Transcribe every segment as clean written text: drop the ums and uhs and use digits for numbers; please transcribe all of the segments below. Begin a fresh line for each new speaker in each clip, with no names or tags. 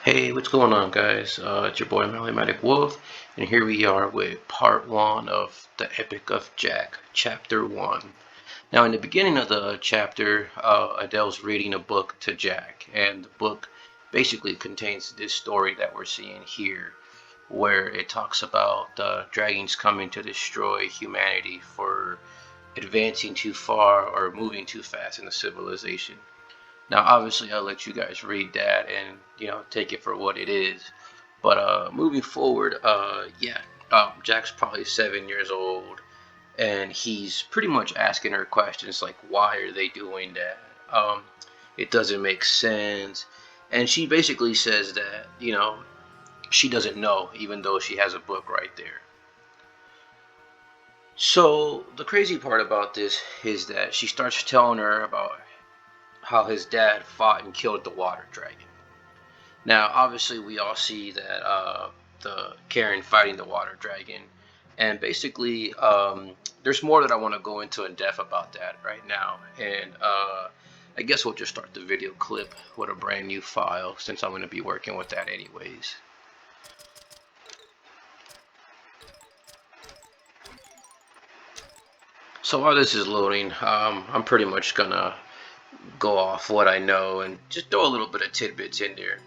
Hey, what's going on, guys? It's your boy Mathematic Wolf, and here we are with part one of the Epic of Jack, chapter one. Now, in the beginning of the chapter, Adele's reading a book to Jack, and the book basically contains this story that we're seeing here, where it talks about dragons coming to destroy humanity for advancing too far or moving too fast in the civilization. Now, obviously, I'll let you guys read that and take it for what it is. But moving forward, Jack's probably 7 years old, and he's pretty much asking her questions like, "Why are they doing that? It doesn't make sense." And she basically says that she doesn't know, even though she has a book right there. So the crazy part about this is that she starts telling her about how his dad fought and killed the water dragon. Now, obviously, we all see that the Karen fighting the water dragon, and basically, there's more that I want to go into in depth about that right now. And I guess we'll just start the video clip with a brand new file since I'm going to be working with that anyways. So while this is loading, I'm pretty much gonna go off what I know and just throw a little bit of tidbits in there.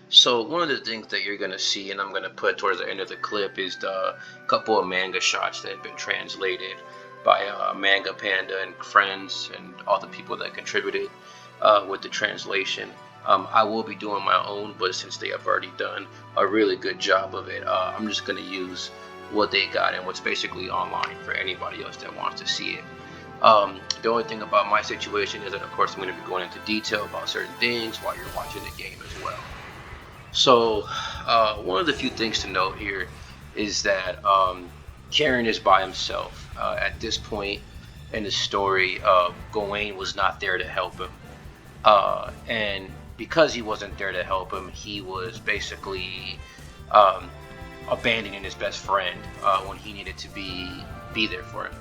So one of the things that you're gonna see, and I'm gonna put towards the end of the clip, is the couple of manga shots that have been translated by Manga Panda and friends and all the people that contributed with the translation. I will be doing my own, but since they have already done a really good job of it, I'm just gonna use what they got and what's basically online for anybody else that wants to see it. The only thing about my situation is that, of course, I'm going to be going into detail about certain things while you're watching the game as well. So, one of the few things to note here is that Karen is by himself. At this point in the story, Gawain was not there to help him. And because he wasn't there to help him, he was basically abandoning his best friend when he needed to be there for him,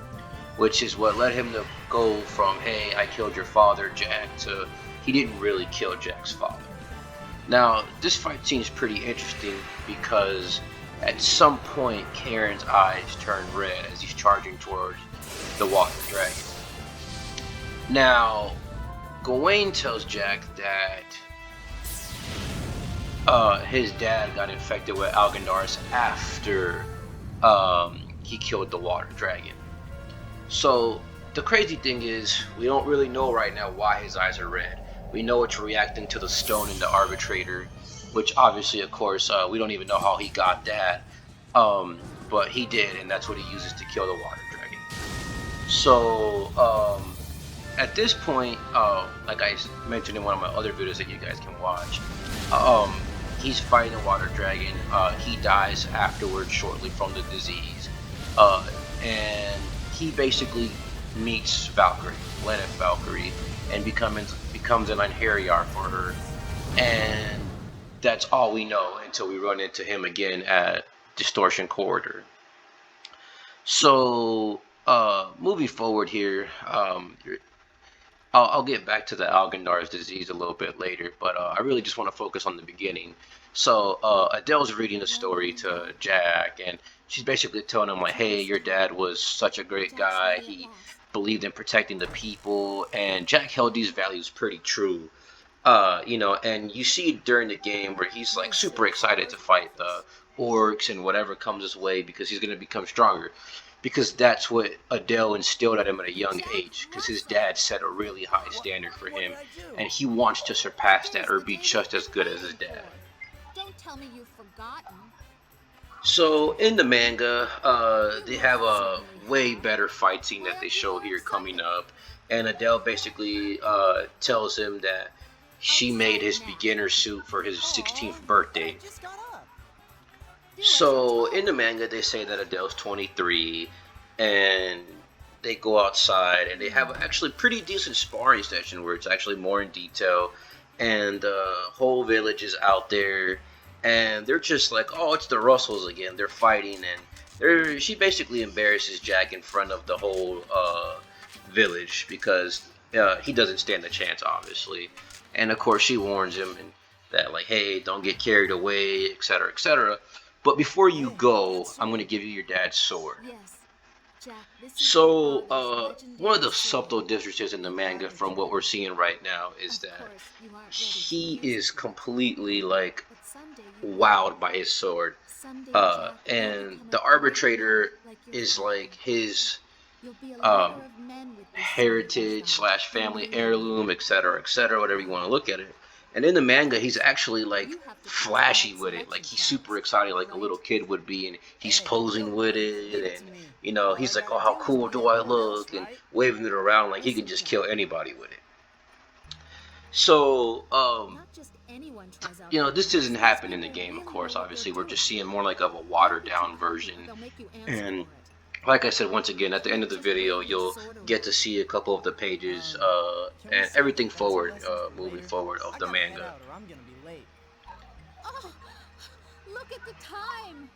which is what led him to go from, "Hey, I killed your father, Jack," to he didn't really kill Jack's father. Now, this fight seems pretty interesting because at some point Karen's eyes turn red as he's charging towards the water dragon. Now, Gawain tells Jack that his dad got infected with Algandars after he killed the water dragon. So the crazy thing is, we don't really know right now why his eyes are red. We know it's reacting to the stone in the arbitrator, which obviously, of course, we don't even know how he got that. But he did, and that's what he uses to kill the water dragon. So at this point, like I mentioned in one of my other videos that you guys can watch, he's fighting the water dragon. He dies afterwards, shortly from the disease, and he basically meets Valkyrie, Leneth Valkyrie, and becomes an Einherjar for her. And that's all we know until we run into him again at Distortion Corridor. So moving forward here, I'll get back to the Algandar's disease a little bit later, but I really just want to focus on the beginning. So Adele's reading a story to Jack, and she's basically telling him like, "Hey, your dad was such a great guy. He believed in protecting the people, and Jack held these values pretty true." And you see during the game where he's like super excited to fight the orcs and whatever comes his way because he's going to become stronger, because that's what Adele instilled at him at a young age, because his dad set a really high standard for him, and he wants to surpass that or be just as good as his dad.
Don't tell me you've forgotten.
So in the manga, they have a way better fight scene that they show here coming up, and Adele basically tells him that she made his beginner suit for his 16th birthday. So in the manga, they say that Adele's 23, and they go outside and they have actually pretty decent sparring session where it's actually more in detail, and the whole village is out there, and they're just like, "Oh, it's the Russells again." They're fighting, and she basically embarrasses Jack in front of the whole village because he doesn't stand a chance, obviously. And of course, she warns him, and that like, hey, don't get carried away, etc., etc. But before you
Hey,
go,
that's
I'm going to
sweet.
give you your dad's sword.
Yes, Jack, this is your
So,
father's
one of
legendary
the
sword.
subtle differences in the
He
manga
guarded
from
it.
what we're seeing right now is
Of
that
course, you aren't ready to
he
use it
is
yet.
completely like
But someday you will.
wowed by his sword.
Someday, Jack, you'll
And
become a
the
great knight
arbitrator
like your
is like
father.
his
You'll be a
um,
leader of men with this sword at your
heritage
side.
slash
And
family
you,
heirloom, etc., whatever you want to look at it. And in the manga, he's
first,
actually like
you have to pass the
flashy
night
with it, like
selection
he's super
trials,
excited, like a
right?
little kid would be, and he's
Hey,
posing
don't
with
leave
it,
it to
and
me. All I
he's like, oh,
gotta
how
do is
cool
be
do I
everyone else,
look, and
right?
waving it around like he can
Listen,
just
Jack.
kill anybody with it. So,
Not just anyone tries out for
this
knights.
doesn't
These
happen in the
people
game, of
really know
course.
what they're
Obviously, we're just
doing.
seeing more like of a
Don't
watered
be too
down
cocky or
version.
they'll make you answer
And
for it.
like I said, once again,
You
at the end
can't
of the
just
video,
wave your
you'll
sword
get to
around.
see a couple of the pages
Can we
and
save the
everything
fencing
forward,
lessons for
moving
later?
forward of
I
the
gotta head
manga.
out or I'm gonna be late.
Oh, look at the time!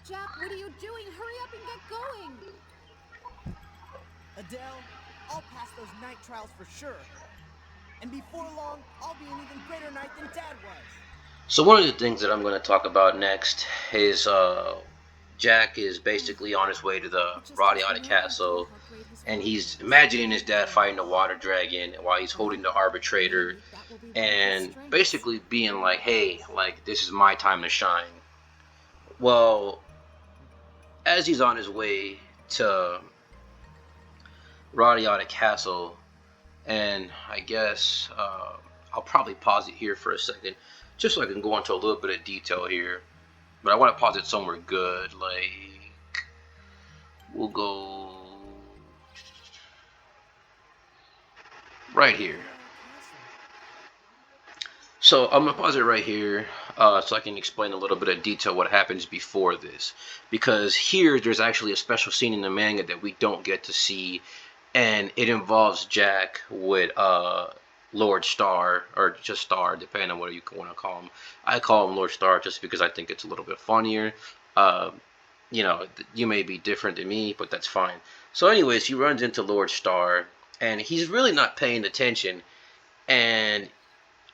Jack, what are you doing? Hurry up and get going!
Adele, I'll pass those night trials for sure. And before long, I'll be an even greater knight than Dad was.
So one of the things that I'm going to talk about next is Jack is basically on his way to the
It just does
Radiata
no idea
Castle,
how great his
and
father
he's
is.
imagining his dad fighting the water dragon while he's holding
Well,
the arbitrator,
maybe that will be one of his
and
strengths.
basically being like, hey, like this is my time to shine. Well, as he's on his way to Radiata Castle, and I guess I'll probably pause it here for a second, just so I can go into a little bit of detail here. But I want to pause it somewhere good, like we'll go right here.
Radiata Castle.
So I'm gonna pause it right here, so I can explain a little bit of detail what happens before this, because here there's actually a special scene in the manga that we don't get to see, and it involves Jack with Lord Star, or just Star, depending on what you want to call him. I call him Lord Star just because I think it's a little bit funnier. Uh, you may be different than me, but that's fine. So, anyways, he runs into Lord Star, and he's really not paying attention, and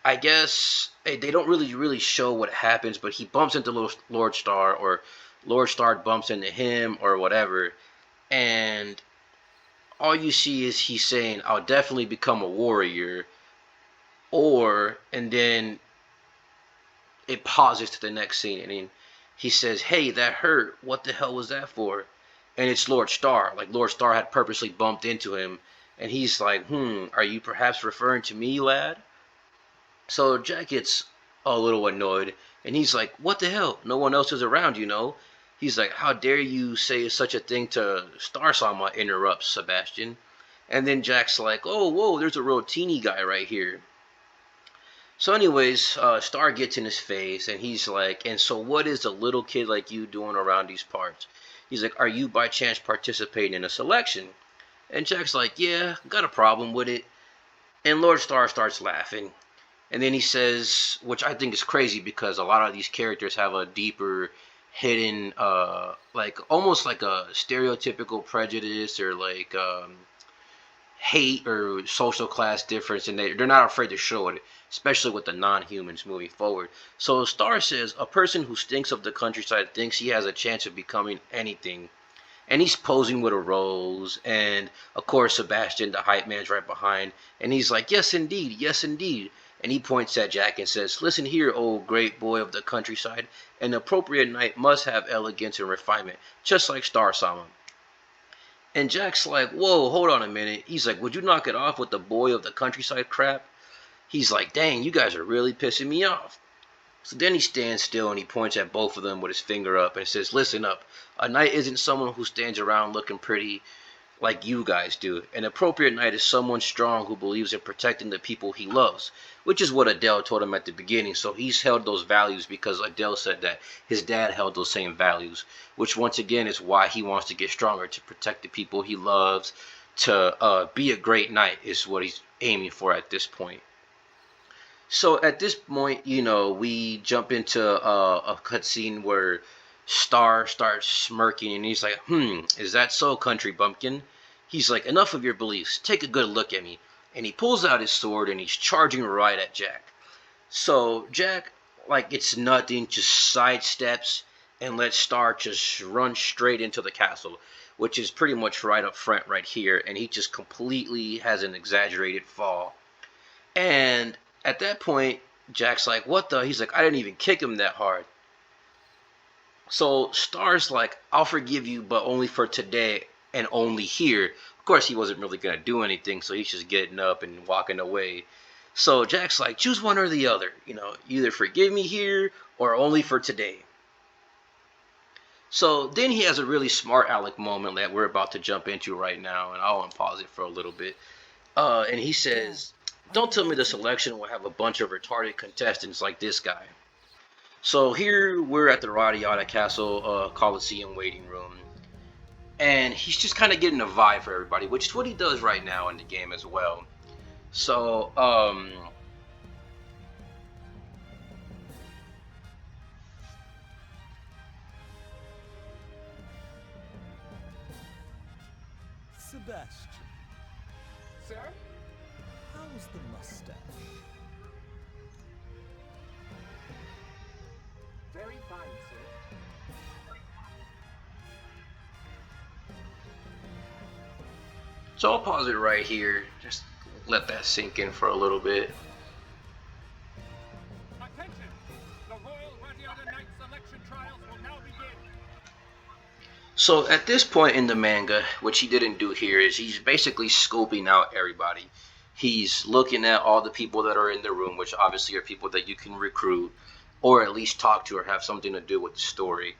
I guess they don't really show what happens, but he bumps into Lord Star, or Lord Star bumps into him, or whatever, and all you see is he's saying, "I'll definitely become a warrior," and then it pauses to the next scene, and he says, "Hey, that hurt. What the hell was that for?" And it's Lord Star. Like Lord Star had purposely bumped into him, and he's like, Are you perhaps referring to me, lad?" So Jack gets a little annoyed, and he's like, "What the hell? No one else is around, you know." He's like, "How dare you say such a thing to Star Sama?" Interrupts Sebastian. And then Jack's like, "Oh, whoa, there's a real teeny guy right here." So, anyways, Star gets in his face, and he's like, "And so, what is a little kid like you doing around these parts?" He's like, "Are you by chance participating in a selection?" And Jack's like, "Yeah, got a problem with it." And Lord Star starts laughing. And then he says, which I think is crazy because a lot of these characters have a deeper hidden, like almost like a stereotypical prejudice or like hate or social class difference, and they're not afraid to show it, especially with the non-humans moving forward. So Star says a person who stinks of the countryside thinks he has a chance of becoming anything, and he's posing with a rose, and of course Sebastian, the hype man's right behind, and he's like, "Yes indeed, yes indeed." And he points at Jack and says, "Listen here, old great boy of the countryside, an appropriate knight must have elegance and refinement, just like Star Sama." And Jack's like, "Whoa, hold on a minute." He's like, "Would you knock it off with the boy of the countryside crap?" He's like, "Dang, you guys are really pissing me off." So then he stands still and he points at both of them with his finger up and says, "Listen up. A knight isn't someone who stands around looking pretty like you guys do. An appropriate knight is someone strong who believes in protecting the people he loves," which is what Adele told him at the beginning. So he's held those values because Adele said that his dad held those same values, which once again is why he wants to get stronger, to protect the people he loves, to be a great knight is what he's aiming for at this point. So at this point, we jump into a cutscene where Star starts smirking and he's like, is that so, country bumpkin?" He's like, "Enough of your beliefs. Take a good look at me." And he pulls out his sword and he's charging right at Jack. So Jack, like it's nothing, just sidesteps and lets Star just run straight into the castle, which is pretty much right up front right here, and he just completely has an exaggerated fall. And at that point, Jack's like, "What the?" He's like, "I didn't even kick him that hard." So Star's like, "I'll forgive you, but only for today and only here." Of course, he wasn't really gonna do anything, so he's just getting up and walking away. So Jack's like, "Choose one or the other. Either forgive me here or only for today." So then he has a really smart aleck moment that we're about to jump into right now, and I'll unpause it for a little bit. And he
Dad,
says,
are
"Don't
you
tell me the
ready?
selection will have a bunch of retarded contestants like this guy." So here we're at the Radiata Castle Coliseum waiting room, and he's just kind of getting a vibe for everybody, which is what he does right now in the game as well. So,
Sebastian,
Sir?
how's the mustache?
Very fine, sir.
so I'll pause it right here, just let that sink in for a little bit.
Attention! The Royal Radiata Knight selection trials will now begin.
So at this point in the manga, what he didn't do here is he's basically scoping out everybody. He's looking at all the people that are in the room, which obviously are people that you can recruit or at least talk to or have something to do with the story.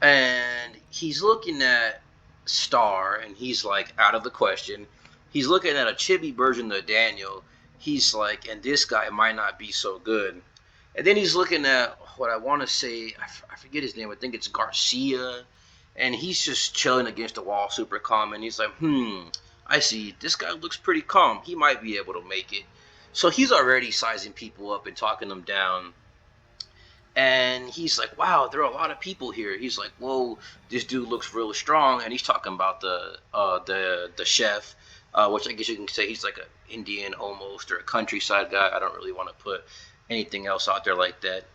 And he's looking at Star, and he's like, out of the question. He's looking at a chibi version of Daniel. He's like, and this guy might not be so good. And then he's looking at what I want to say, I forget his name, I think it's Garcia. And he's just chilling against the wall, super calm. And he's like, I see, this guy looks pretty calm. He might be able to make it. So he's already sizing people up and talking them down, and he's like, "Wow, there are a lot of people here." He's like, "Whoa, this dude looks really strong," and he's talking about the chef, which I guess you can say he's like an Indian almost or a countryside guy. I don't really want to put anything else out there like that.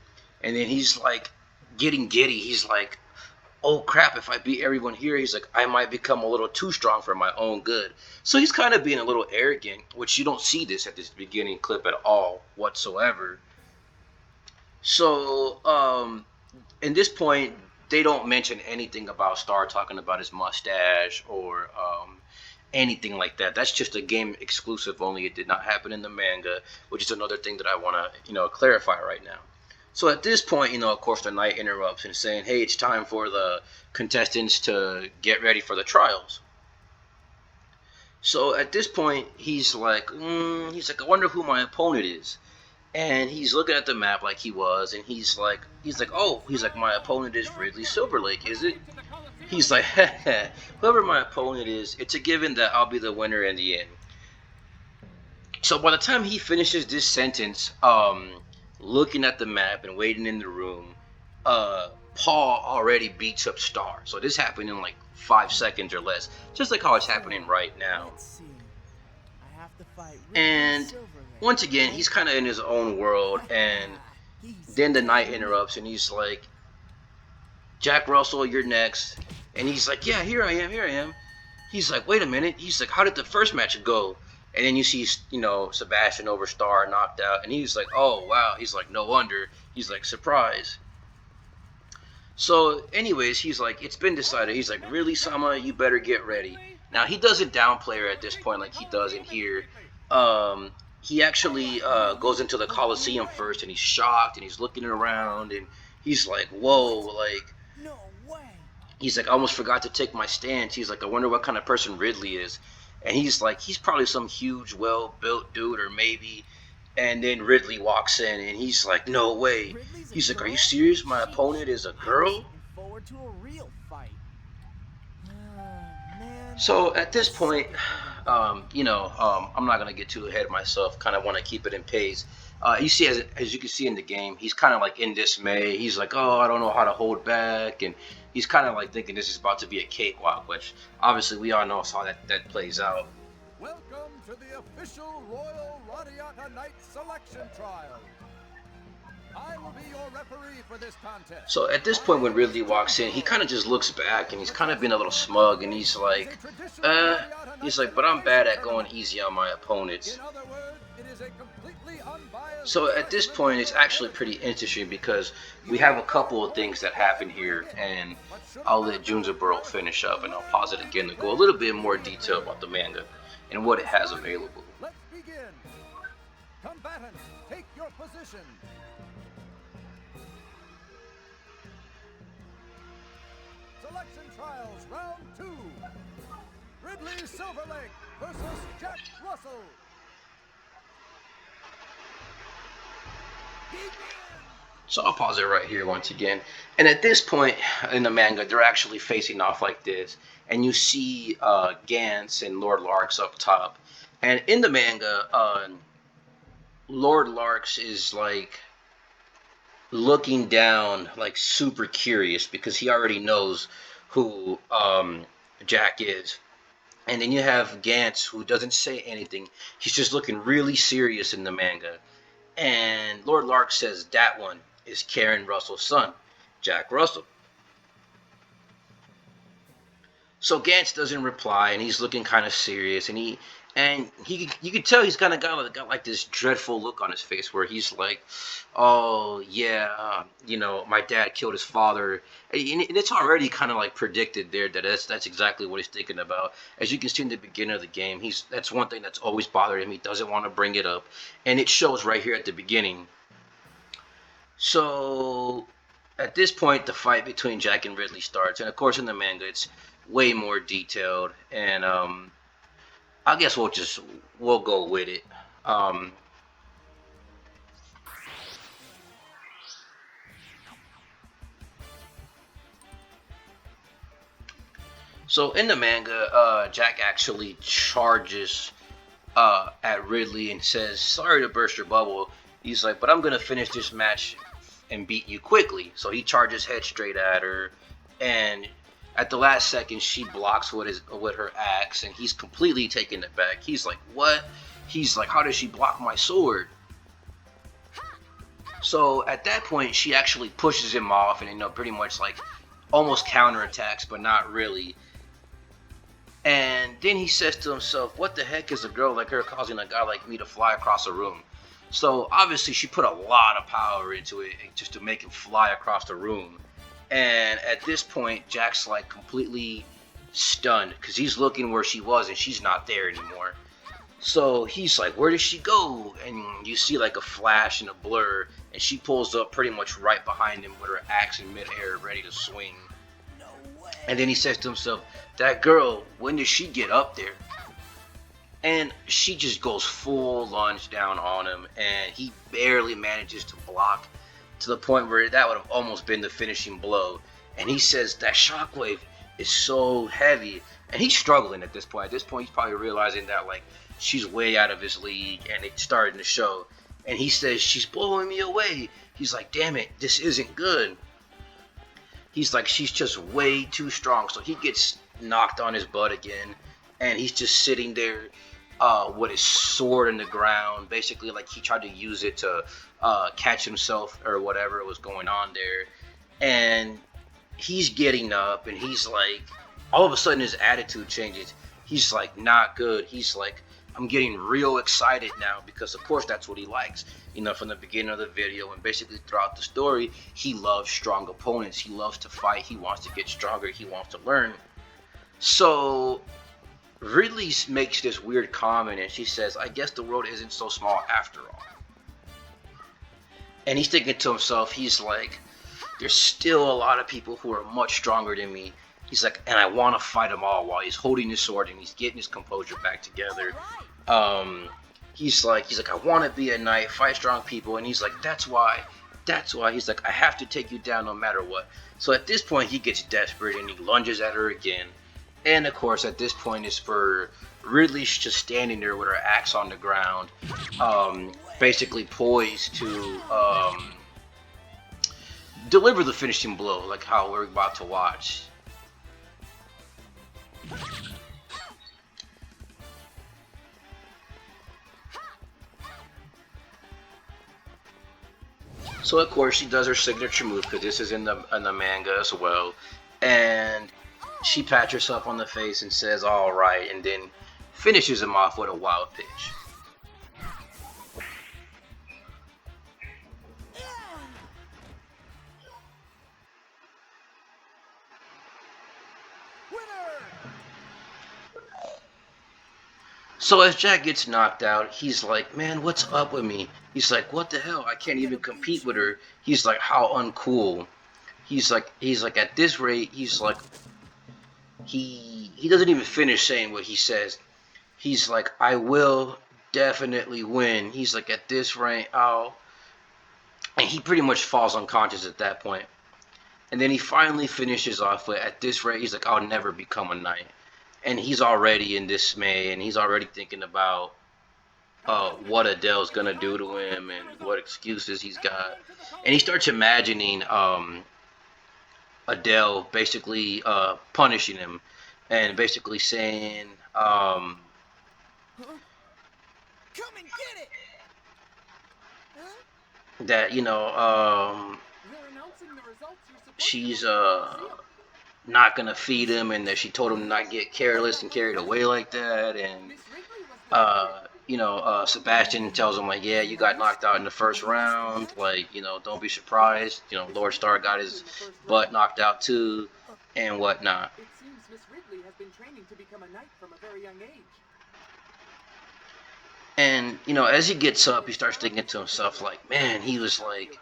And then he's like getting giddy. He's like, "Oh crap! If I beat everyone here," he's like, "I might become a little too strong for my own good." So he's kind of being a little arrogant, which you don't see this at this beginning clip at all whatsoever. So, in this point, they don't mention anything about Star talking about his mustache or anything like that. That's just a game exclusive only. It did not happen in the manga, which is another thing that I want to, clarify right now. So at this point, of course, the knight interrupts and saying, "Hey, it's time for the contestants to get ready for the trials." So at this point, I wonder who my opponent is. And he's looking at the map like he was, and he's like, my opponent is Ridley Silverlake, is it?
To the Coliseum.
He's like, whoever my opponent is, it's a given that I'll be the winner in the end. So by the time he finishes this sentence, looking at the map and waiting in the room, Paul already beats up Star. So this happened in like 5 seconds or less, just like how it's happening right now.
Let's see. I have to fight
And once again, he's kind of in his own world, and then the knight interrupts, and he's like, "Jack Russell, you're next." And he's like, "Yeah, here I am. He's like, "Wait a minute." He's like, "How did the first match go?" And then you see, Sebastian over Star knocked out, and he's like, "Oh, wow." He's like, "No wonder." He's like, "Surprise." So, anyways, he's like, "It's been decided." He's like, "Really, Sama? You better get ready." Now, he doesn't downplay her at this point like he does in here. He actually goes into the Coliseum first, and he's shocked, and he's looking around, and he's like, "Whoa!" Like,
No way.
he's like, "I almost forgot to take my stance." He's like, "I wonder what kind of person Ridley is," and he's like, "He's probably some huge, well-built dude, or maybe." And then Ridley walks in, and he's like, "No way."
Ridley's a
He's like, "Are
girl?
you serious? My
Sheesh.
opponent is a
I was
girl?"
looking forward to a real fight. Man.
So at this
This
point,
sucker holding back.
I'm not gonna get too ahead of myself. Kind of want to keep it in pace. You see, as you can see in the game, he's kind of like in dismay. He's like, "Oh, I don't know how to hold back," and he's kind of like thinking this is about to be a cakewalk, which obviously we all know how that plays out.
Welcome to the official Royal Radiata Knight selection trial.
I will be your referee for this contest.
So at this point when Ridley walks in, he kind of just looks back and he's kind of being a little smug and he's like, but I'm bad at going easy on my opponents.
In other words, it is a completely unbiased.
So at this point it's actually pretty interesting because we have a couple of things that happen here, and I'll let Junzaburo finish up and I'll pause it again to go a little bit more detail about the manga and what it has available.
Let's begin. Combatants, take your position. Selection trials, round 2. Ridley Silverlake versus Jack Russell.
So I'll pause it right here once again. And at this point in the manga, they're actually facing off like this. And you see Gantz and Lord Larks up top. And in the manga, Lord Larks is like looking down, like super curious, because he already knows who Jack is. And then you have Gantz, who doesn't say anything. He's just looking really serious in the manga. And Lord Lark says that one is Karen Russell's son, Jack Russell. So Gantz doesn't reply, and he's looking kind of serious, and you can tell he's kind of got like this dreadful look on his face where he's like, oh yeah, my dad killed his father, and it's already kind of like predicted there that that's exactly what he's thinking about. As you can see in the beginning of the game, that's one thing that's always bothered him. He doesn't want to bring it up, and it shows right here at the beginning. So at this point, the fight between Jack and Ridley starts, and of course in the manga it's way more detailed, and I guess we'll go with it. So in the manga, Jack actually charges at Ridley and says, "Sorry to burst your bubble." He's like, "But I'm gonna finish this match and beat you quickly." So he charges head straight at her, and at the last second, she blocks with her axe, and he's completely taken aback. He's like, "What?" He's like, "How does she block my sword?" So at that point, she actually pushes him off, and pretty much like almost counterattacks, but not really. And then he says to himself, "What the heck is a girl like her causing a guy like me to fly across a room?" So obviously, she put a lot of power into it just to make him fly across the room. And at this point, Jack's like completely stunned because he's looking where she was and she's not there anymore. So he's like, "Where did she go?" And you see like a flash and a blur, and she pulls up pretty much right behind him with her axe in midair, ready to swing. And then he says to himself, "That girl, when did she get up there?" And she just goes full lunge down on him, and he barely manages to block, to the point where that would have almost been the finishing blow. And he says that shockwave is so heavy, and he's struggling at this point. At this point, he's probably realizing that like she's way out of his league, and it's starting to show. And he says, "She's blowing me away." He's like, "Damn it, this isn't good." He's like, "She's just way too strong." So he gets knocked on his butt again, and he's just sitting there with his sword in the ground, basically like he tried to use it to catch himself or whatever was going on there. And he's getting up, and he's like, all of a sudden his attitude changes. He's like, not good. He's like, "I'm getting real excited now," because of course that's what he likes. From the beginning of the video and basically throughout the story, he loves strong opponents. He loves to fight. He wants to get stronger. He wants to learn. So Ridley makes this weird comment, and she says, "I guess the world isn't so small after all." And he's thinking to himself, he's like, "There's still a lot of people who are much stronger than me." He's like, "And I want to fight them all," while he's holding his sword and he's getting his composure back together. He's like, "I want to be a knight, fight strong people." And he's like, that's why. He's like, "I have to take you down no matter what." So at this point, he gets desperate and he lunges at her again. And of course, at this point is for Ridley's just standing there with her axe on the ground, basically poised to deliver the finishing blow, like how we're about to watch. So of course she does her signature move because this is in the manga as well, and she pats herself on the face and says "all right," and then finishes him off with a wild pitch. So as Jack gets knocked out, he's like, "Man, what's up with me?" He's like, "What the hell? I can't even compete with her." He's like, "How uncool." He's like at this rate, he's like he doesn't even finish saying what he says. He's like, "I will definitely win." He's like, "At this rate, I'll," and he pretty much falls unconscious at that point. And then he finally finishes off with, "At this rate," he's like, "I'll never become a knight." And he's already in dismay, and he's already thinking about what Adele's gonna do to him and what excuses he's got. And he starts imagining Adele basically punishing him and basically saying
Huh? Come and get it! Huh?
that
They're announcing the results. You're supposed
she's
to go to the museum.
not gonna feed him, and that she told him to not get careless and carried away like that. And
Miss Wrigley was the victor.
Sebastian tells him like, "Yeah, you got knocked out in the first round. Like, don't be surprised. Lord Star got his butt knocked out too, and whatnot."
It seems Miss Wrigley has been training to become a knight from a very young age.
And as he gets up, he starts thinking to himself like, "Man, he's like,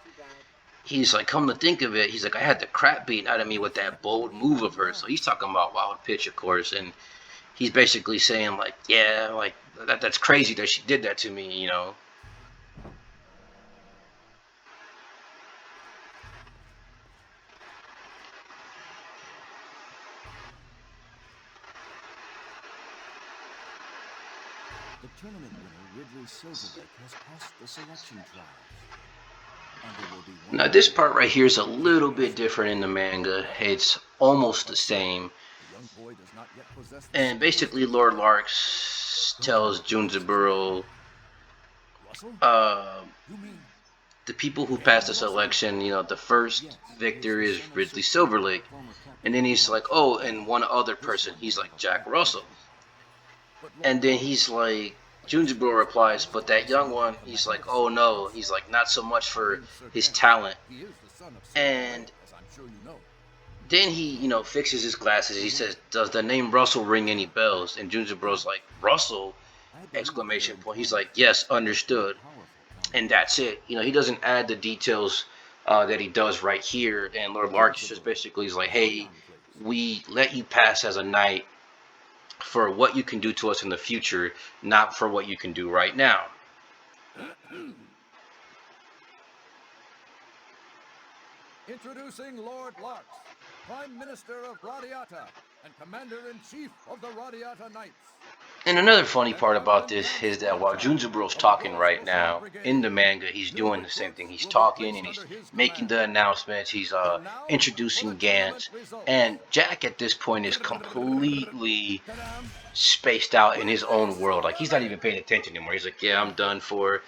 come to think of it, he's like, I had the crap beaten out of me with that bold move of hers." So he's talking about wild pitch, of course, and he's basically saying like, "Yeah, like that's crazy that she did that to me."
The tournament winner, Ridley Silverlake, has passed the selection trials. And there will be one
Now this part right here is a little bit different in the manga. It's almost the same.
The young boy does not yet possess the
And basically Lord Larks tells Junzaburo,
Russell?
uh,
You mean
the people who passed this election, the first victor is Ridley Silverlake. And then he's like, "Oh, and one other person." He's like, "Jack Russell." And then he's like, Junjiburo replies, "But that young one," he's like, "Oh no," he's like, "not so much for his talent."
he is the son of
And
as I'm sure you know.
then he, fixes his glasses. He says, "Does the name Russell ring any bells?" And Junjiburo's like, "Russell?" Exclamation point. He's like, "Yes, understood." And that's it. He doesn't add the details that he does right here. And Lord Larkus just basically is like, "Hey, we let you pass as a knight for what you can do to us in the future, not for what you can do right now."
Introducing Lord Larks, Prime Minister of Radiata and Commander-in-Chief of the Radiata Knights.
And another funny part about this is that while Junjiburo's talking right now, in the manga, he's doing the same thing. He's talking and he's making the announcements. He's introducing Gantz. And Jack at this point is completely spaced out in his own world. Like, he's not even paying attention anymore. He's like, "Yeah, I'm done for."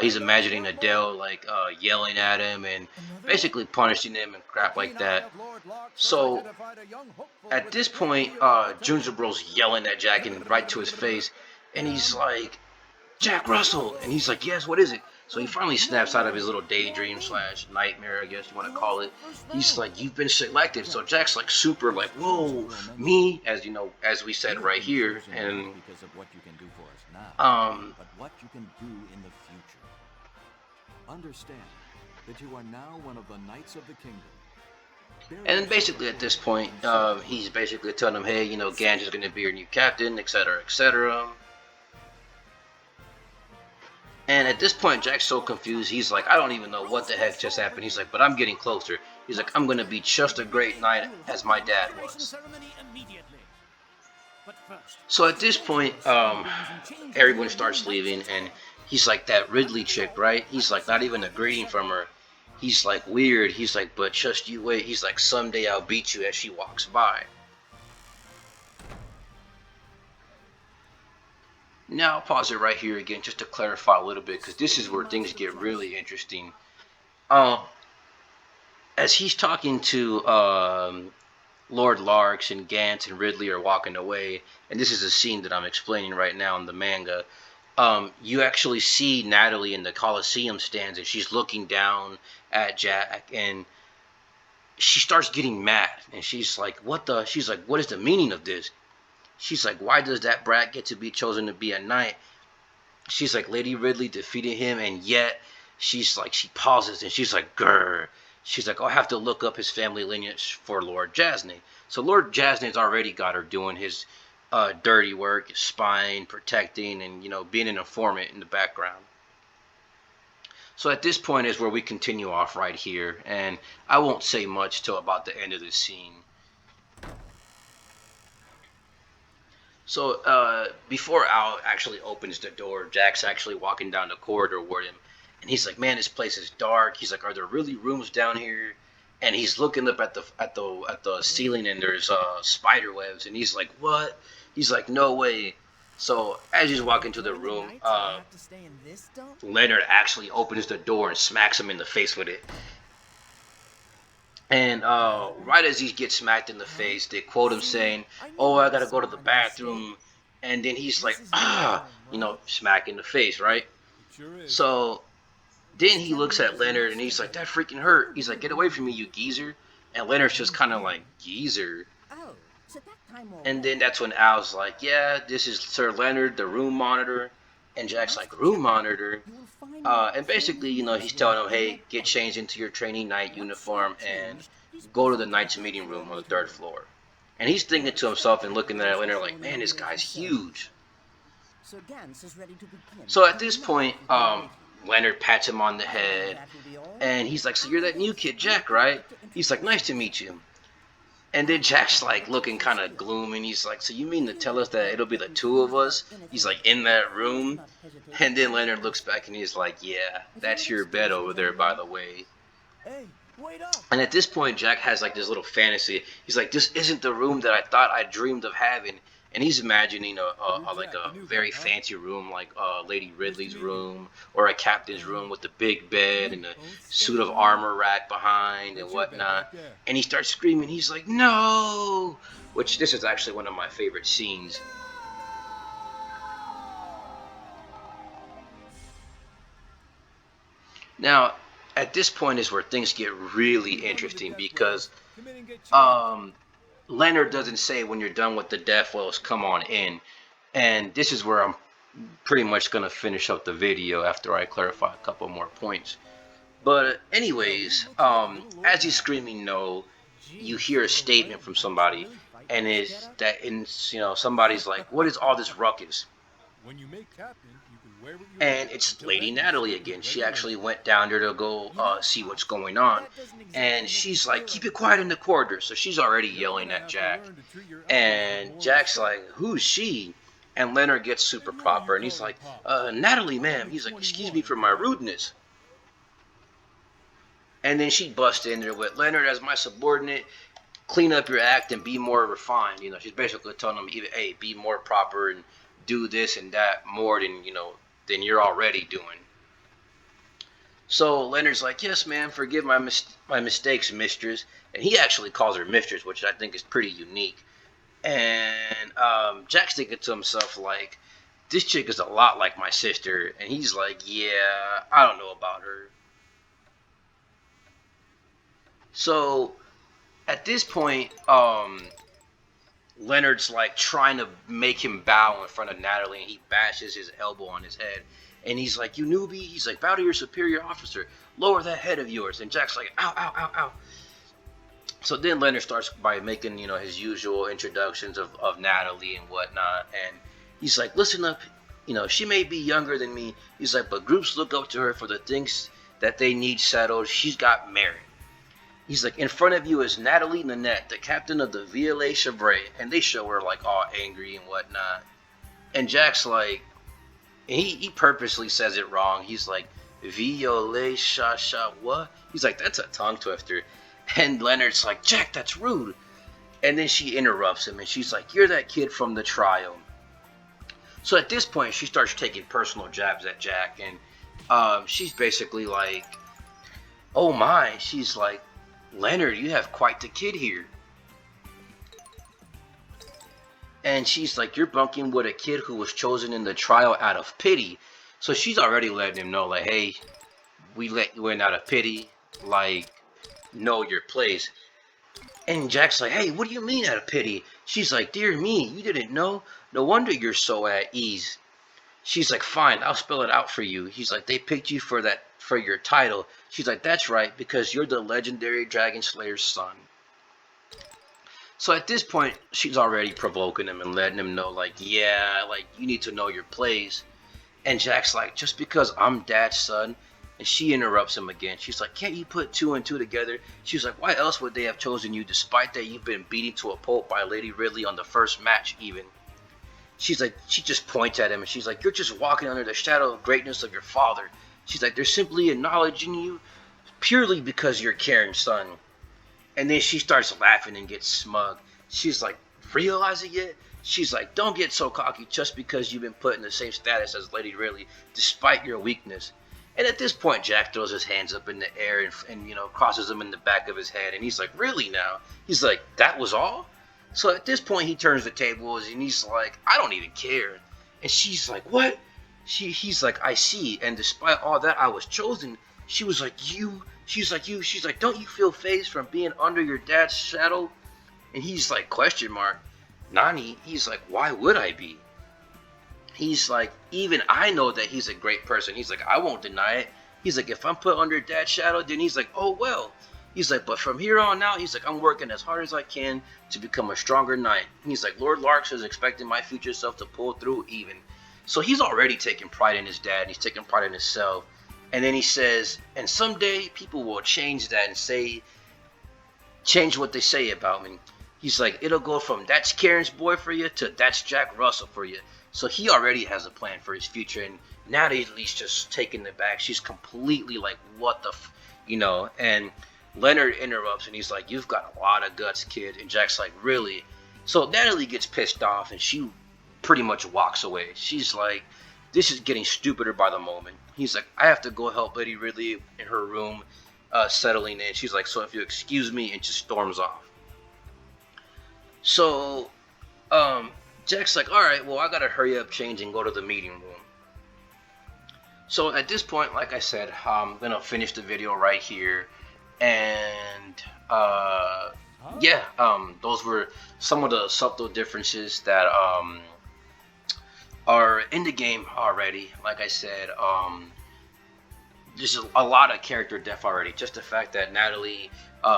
He's imagining Adele like yelling at him and basically punishing him and crap like that. So at this point, Junjiburo's yelling at Jack and right to his face, and he's like, "Jack Russell," and he's like, "Yes, what is it?" So he finally snaps out of his little daydream slash nightmare, I guess you want to call it. He's like, "You've been selected." So Jack's like super like, "Whoa, me?" As we said right here, and
because of what you can do for us now, but what you can do in the future. Understand that you are now one of the Knights of the Kingdom.
and then basically at this point, he's basically telling him, "Hey, Gantz is going to be your new captain, etc., etc." And at this point, Jack's so confused. He's like, "I don't even know what the heck just happened." He's like, "But I'm getting closer." He's like, "I'm going to be just a great knight as my dad was." So at this point, everyone starts leaving, and he's like, "That Ridley chick, right?" He's like, not even a greeting from her. He's like, "Weird." He's like, "But just you wait." He's like, "Someday I'll beat you," as she walks by. Now I'll pause it right here again just to clarify a little bit, because this is where things get really interesting. Um, as he's talking to Lord Larks and Gantz and Ridley are walking away, and this is a scene that I'm explaining right now in the manga. You actually see Natalie in the Coliseum stands, and she's looking down at Jack, and she starts getting mad, and she's like, "What the?" She's like, "What is the meaning of this?" She's like, "Why does that brat get to be chosen to be a knight?" She's like, "Lady Ridley defeated him, and yet," she's like, she pauses, and she's like, "Grr." She's like, "I'll have to look up his family lineage for Lord Jasney." So Lord Jasney's already got her doing his dirty work, spying, protecting, and being an informant in the background. So at this point is where we continue off right here, and I won't say much till about the end of the scene. So before Al actually opens the door, Jack's actually walking down the corridor with him, and he's like, "Man, this place is dark." He's like, "Are there really rooms down here?" And he's looking up at the ceiling, and there's spider webs, and he's like, "What?" He's like, "No way." So as he's walking to the room, Leonard actually opens the door and smacks him in the face with it. And right as he gets smacked in the face, they quote him saying, "Oh, I gotta go to the bathroom," and then he's like, smack in the face, right? So then he looks at Leonard and he's like, "That freaking hurt." He's like, "Get away from me, you geezer." And Leonard's just kind of like, "Geezer." And then that's when Al's like, "Yeah, this is Sir Leonard, the room monitor." And Jack's like, "Room monitor?" And basically, he's telling him, "Hey, get changed into your training knight uniform and go to the knight's meeting room on the 3rd floor." And he's thinking to himself and looking at Leonard like, "Man, this guy's huge." So at this point, Leonard pats him on the head, and he's like, "So you're that new kid, Jack, right?" He's like, "Nice to meet you." And then Jack's like looking kind of gloomy, and he's like, "So you mean to tell us that it'll be the two of us?" He's like, "In that room?" And then Leonard looks back and he's like, "Yeah, that's your bed over there, by the way." And at this point, Jack has like this little fantasy. He's like, "This isn't the room that I thought I dreamed of having." And he's imagining a very fancy room, like Lady Ridley's room or a captain's room with the big bed and a suit of armor rack behind and whatnot. And he starts screaming. He's like, "No!" Which this is actually one of my favorite scenes. Now, at this point is where things get really interesting because Leonard doesn't say, "When you're done with the death wells, come on in." And this is where I'm pretty much going to finish up the video after I clarify a couple more points. But anyways, as he's screaming no, you hear a statement from somebody, and somebody's like, "What is all this ruckus?" And it's Lady Natalie again. She actually went down there to go see what's going on. And she's like, "Keep it quiet in the corridor." So she's already yelling at Jack. And Jack's like, "Who's she?" And Leonard gets super proper. And he's like, "Natalie, ma'am." He's like, "Excuse me for my rudeness." And then she busts in there with, "Leonard, as my subordinate, clean up your act and be more refined." She's basically telling him, "Hey, be more proper and do this and that more than you're already doing." So Leonard's like, "Yes, ma'am, forgive my mistakes, mistress." And he actually calls her mistress, which I think is pretty unique. And Jack's thinking to himself, like, "This chick is a lot like my sister." And he's like, "Yeah, I don't know about her." So at this point, Leonard's like trying to make him bow in front of Natalie, and he bashes his elbow on his head. And he's like, "You newbie," he's like, "bow to your superior officer. Lower that head of yours." And Jack's like, "Ow, ow, ow, ow." So then Leonard starts by making, his usual introductions of Natalie and whatnot. And he's like, "Listen up, she may be younger than me." He's like, "But groups look up to her for the things that they need settled. She's got merit." He's like, "In front of you is Natalie Nanette, the captain of the Violet Chavray." And they show her like all angry and whatnot. And Jack's like, he purposely says it wrong. He's like, "Violet Sha what?" He's like, "That's a tongue twister." And Leonard's like, "Jack, that's rude." And then she interrupts him and she's like, "You're that kid from the trial." So at this point, she starts taking personal jabs at Jack. And she's basically like, oh my, she's like, Leonard, you have quite the kid here. And she's like, you're bunking with a kid who was chosen in the trial out of pity. So she's already letting him know, like, hey, we let you in out of pity, like, know your place. And Jack's like, hey, what do you mean out of pity? She's like, dear me, you didn't know? No wonder you're so at ease. She's like, fine, I'll spell it out for you. He's like, they picked you for your title. She's like, that's right, because you're the legendary Dragon Slayer's son. So at this point, she's already provoking him and letting him know, like, yeah, like, you need to know your place. And Jack's like, just because I'm Dad's son. And she interrupts him again. She's like, can't you put 2 and 2 together? She's like, why else would they have chosen you, despite that you've been beaten to a pulp by Lady Ridley on the first match even? She's like, she just points at him and she's like, you're just walking under the shadow of greatness of your father. She's like, they're simply acknowledging you purely because you're Karen's son. And then she starts laughing and gets smug. She's like, realize it yet? She's like, don't get so cocky just because you've been put in the same status as Lady Ridley, despite your weakness. And at this point, Jack throws his hands up in the air and crosses them in the back of his head. And he's like, really now? He's like, that was all? So at this point, he turns the tables and he's like, I don't even care. And she's like, what? He's like, I see. And despite all that, I was chosen. She was like, you? She's like, you? She's like, don't you feel phased from being under your dad's shadow? And he's like, question mark. Nani? He's like, why would I be? He's like, even I know that he's a great person. He's like, I won't deny it. He's like, if I'm put under Dad's shadow, then he's like, oh well. He's like, but from here on out, he's like, I'm working as hard as I can to become a stronger knight. He's like, Lord Larks is expecting my future self to pull through even. So he's already taking pride in his dad. And he's taking pride in himself. And then he says, and someday people will change that and change what they say about me. He's like, it'll go from that's Karen's boy for you to that's Jack Russell for you. So he already has a plan for his future, and Natalie's just taking it back. She's completely like, what the, and Leonard interrupts, and he's like, you've got a lot of guts, kid. And Jack's like, really? So Natalie gets pissed off, and she pretty much walks away. She's like, this is getting stupider by the moment. He's like, I have to go help Lady Ridley in her room, settling in. She's like, so if you excuse me, and just storms off. So, Jack's like, alright, well, I gotta hurry up, change, and go to the meeting room. So at this point, like I said, I'm gonna finish the video right here. And, those were some of the subtle differences that, are in the game already. Like I said, there's a lot of character depth already. Just the fact that Natalie,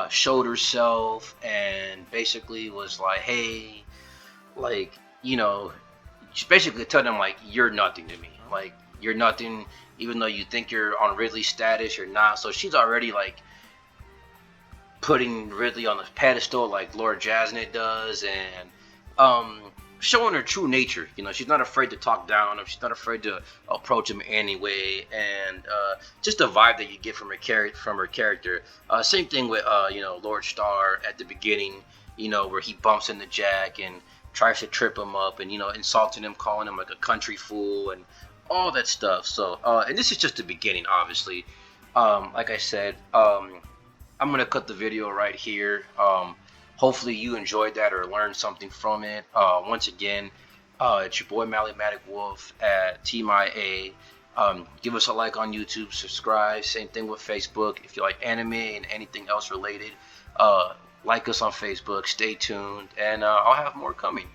showed herself and basically was like, hey, like, she basically told him, like, you're nothing to me. Like, you're nothing, even though you think you're on Ridley's status, you're not. So she's already, like, putting Ridley on the pedestal like Lord Jasnet does, and showing her true nature. She's not afraid to talk down him. She's not afraid to approach him anyway, and just the vibe that you get from her character. Same thing with Lord Starr at the beginning, where he bumps into Jack and tries to trip him up, and insulting him, calling him like a country fool, and all that stuff. So, and this is just the beginning, obviously. Like I said, I'm gonna cut the video right here. Hopefully you enjoyed that or learned something from it. Once again, it's your boy Mathematic Wolf at Team IA. Give us a like on YouTube, subscribe. Same thing with Facebook. If you like anime and anything else related, like us on Facebook. Stay tuned, and I'll have more coming.